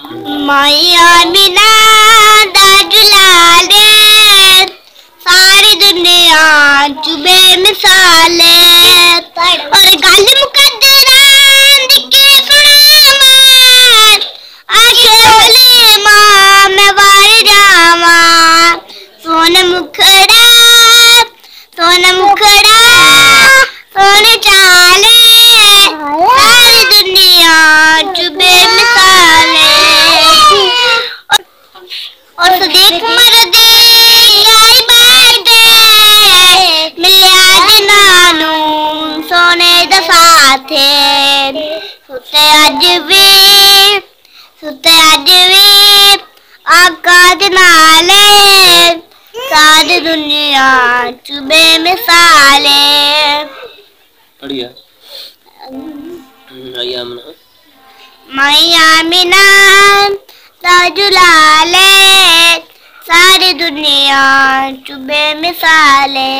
मैया बिना दाजुलाले सारी दुनिया चुबे मिसाले और गल मुकद्दरां दिखे सुनामा आखे भले मां मैं वार जावा सोन मुखड़ा सोन चाले सारी दुनिया चुबे मिसाले और सदीक मरदे यारी बाटे मिलिया जनानू सोने दा साथे सुते अज भी आका दे नाले सारी दुनिया चुबे मिसाले बढ़िया मैया बिना ताजुलाले सारी दुनिया चुबे मिसाले।